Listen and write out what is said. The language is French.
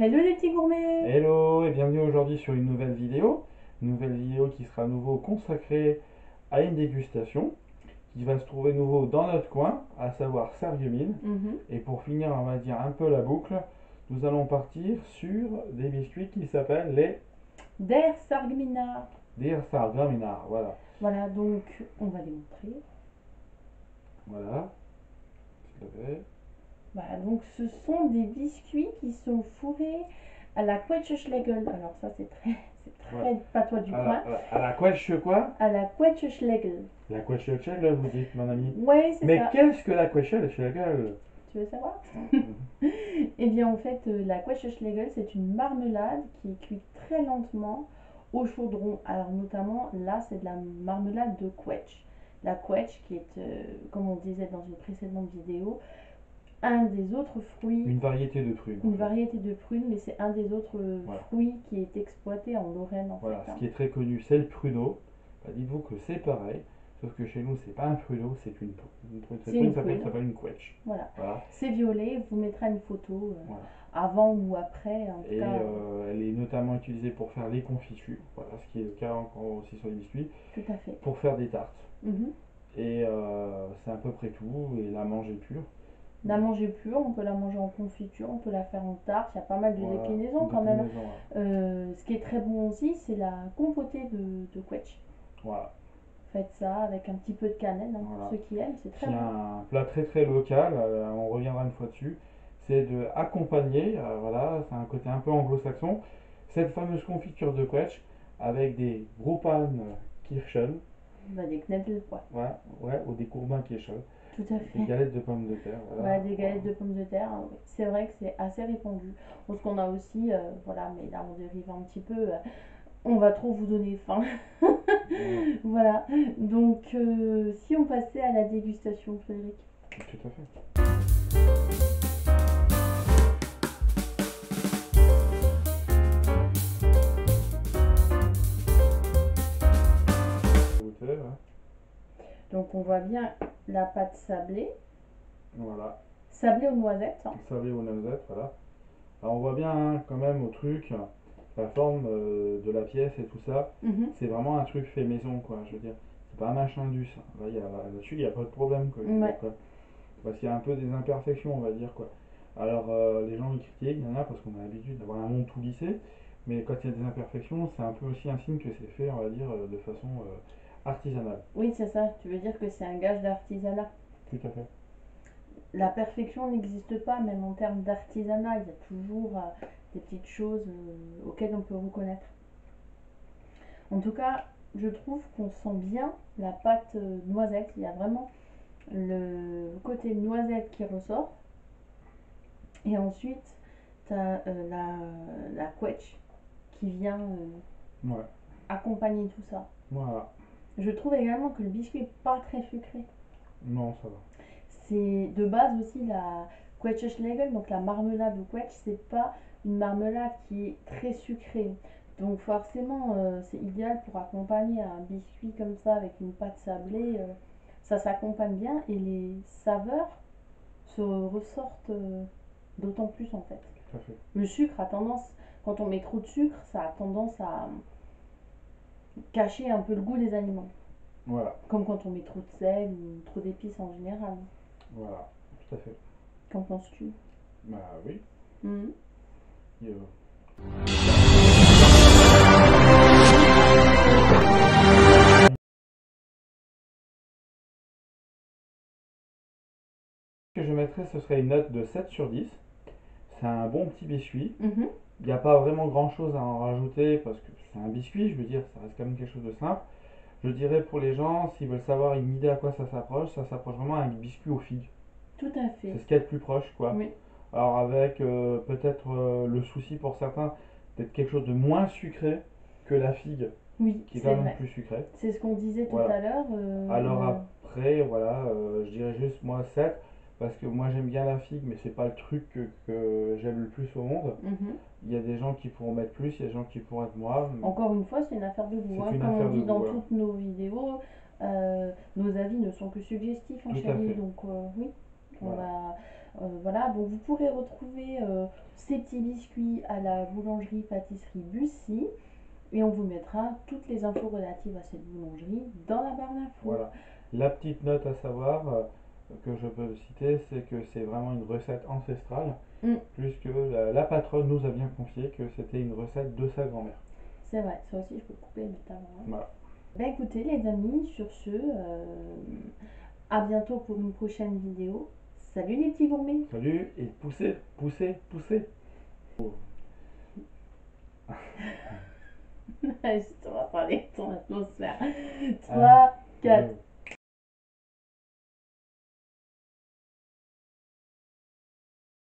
Hello les petits gourmets! Hello et bienvenue aujourd'hui sur une nouvelle vidéo qui sera à nouveau consacrée à une dégustation qui va se trouver nouveau dans notre coin, à savoir Sarreguemines. Et pour finir, on va dire un peu la boucle, nous allons partir sur des biscuits qui s'appellent les Der Sargmina. Der Sarregueminer. Voilà, Voilà, donc on va les montrer. voilà, s'il te plaît. Voilà, donc ce sont des biscuits qui sont fourrés à la Quetschschlegel. Alors ça c'est très Ouais. patois du coin. À la quetch quoi? À la Quetschschlegel. La quetch vous dites, mon ami. Ouais, c'est Mais ça. qu'est-ce que la quetch? Tu veux savoir? Eh bien en fait, la Quetschschlegel c'est une marmelade qui est cuite très lentement au chaudron. Alors notamment là c'est de la marmelade de quetch. La quetch qui est, comme on disait dans une précédente vidéo, un des autres fruits, Une variété de prunes. une variété de prunes, mais c'est un des autres Voilà. fruits qui est exploité en Lorraine en Voilà, fait. ce qui est très connu, c'est le pruneau. Bah, dites-vous que c'est pareil, sauf que chez nous, c'est pas un pruneau, c'est une prune. Cette C'est prune une prune. s'appelle une quetch. Voilà. Voilà. C'est violet, vous mettra une photo Voilà. avant ou après. En tout Et cas, elle est notamment utilisée pour faire les confitures, voilà, ce qui est le cas encore aussi sur les biscuits, tout à fait. pour faire des tartes. Mhm. Et c'est à peu près tout, et la manger pure. La manger pure, on peut la manger en confiture, on peut la faire en tarte, il y a pas mal de Voilà, déclinaisons quand même. ouais. Ce qui est très bon aussi, c'est la compotée de quetch. Voilà. Faites ça avec un petit peu de cannelle, hein, Voilà. pour ceux qui aiment, c'est très Qui est bon. un plat très très local, on reviendra une fois dessus, c'est de accompagner, voilà, c'est un côté un peu anglo-saxon, cette fameuse confiture de quetch avec des Kirschen, Bah, des knedels, quoi. ouais, ouais, ou des courbins Kirschen, Tout à des fait. galettes de pommes de terre, Voilà, voilà. des galettes de pommes de terre, hein, oui. C'est vrai que c'est assez répandu. Bon, ce qu'on a aussi, voilà, mais là on dérive un petit peu, on va trop vous donner faim. Ouais, Voilà, donc si on passait à la dégustation, Frédéric. tout à fait. Goûter, ouais. Donc on voit bien la pâte sablée, Voilà, sablée aux noisettes, hein. sablé aux noisettes, voilà. Alors on voit bien hein, quand même au truc, la forme de la pièce et tout ça, Mhm. c'est vraiment un truc fait maison quoi, je veux dire. C'est pas un machin du ça. Là, là-dessus, il n'y a pas de problème quoi, je veux Ouais. dire, quoi. Parce qu'il y a un peu des imperfections, on va dire quoi. Alors les gens ils critiquent, il y en a parce qu'on a l'habitude d'avoir un monde tout lissé, mais quand il y a des imperfections, c'est un peu aussi un signe que c'est fait, on va dire, de façon artisanale. Oui, c'est ça, tu veux dire que c'est un gage d'artisanat. Tout à fait. La perfection n'existe pas, même en termes d'artisanat, il y a toujours des petites choses auxquelles on peut reconnaître. En tout cas, je trouve qu'on sent bien la pâte noisette. Il y a vraiment le côté noisette qui ressort. Et ensuite, tu as la quetch qui vient Ouais, accompagner tout ça. voilà. Je trouve également que le biscuit n'est pas très sucré. Non, ça va. C'est de base aussi la Quetschschlegel, donc la marmelade au quetch, c'est pas une marmelade qui est très sucrée. Donc forcément, c'est idéal pour accompagner un biscuit comme ça avec une pâte sablée. Ça s'accompagne bien et les saveurs se ressortent d'autant plus en fait. Tout à fait. Le sucre a tendance, quand on met trop de sucre, ça a tendance à cacher un peu le goût des aliments. Voilà, Comme quand on met trop de sel ou trop d'épices en général. voilà, tout à fait. Qu'en penses-tu? Bah oui. Mhm. Euh, Ce que je mettrais, ce serait une note de 7 sur 10. C'est un bon petit biscuit. Mhm. Il n'y a pas vraiment grand chose à en rajouter parce que c'est un biscuit, je veux dire, ça reste quand même quelque chose de simple. Je dirais pour les gens, s'ils veulent savoir une idée à quoi ça s'approche vraiment à un biscuit aux figues. Tout à C'est fait. ce qu'il y a de plus proche, quoi. Oui, Alors avec peut-être le souci pour certains d'être quelque chose de moins sucré que la figue, oui, qui est c'est quand même vrai. plus sucrée. C'est ce qu'on disait tout à Voilà. l'heure. Alors après, voilà, je dirais juste moi 7 parce que moi j'aime bien la figue, mais c'est pas le truc que j'aime le plus au monde. Mhm. Il y a des gens qui pourront mettre plus, il y a des gens qui pourront être moins. Encore une fois, c'est une affaire de goût, C'est hein. une Comme on affaire de dit goût, dans voilà. toutes nos vidéos, nos avis ne sont que suggestifs, hein, Tout à chérie. fait. Donc oui, on Voilà. va, Voilà, donc vous pourrez retrouver ces petits biscuits à la boulangerie-pâtisserie Bussy. Et on vous mettra toutes les infos relatives à cette boulangerie dans la barre d'infos. Voilà. La petite note à savoir que je peux citer, c'est que c'est vraiment une recette ancestrale, puisque la patronne nous a bien confié que c'était une recette de sa grand-mère. C'est vrai, ça aussi je peux couper notamment. Voilà. Ben écoutez les amis, sur ce, à bientôt pour une prochaine vidéo. Salut les petits gourmets. Salut et poussez, poussez, poussez. Justement, parler de ton atmosphère. 3, 4.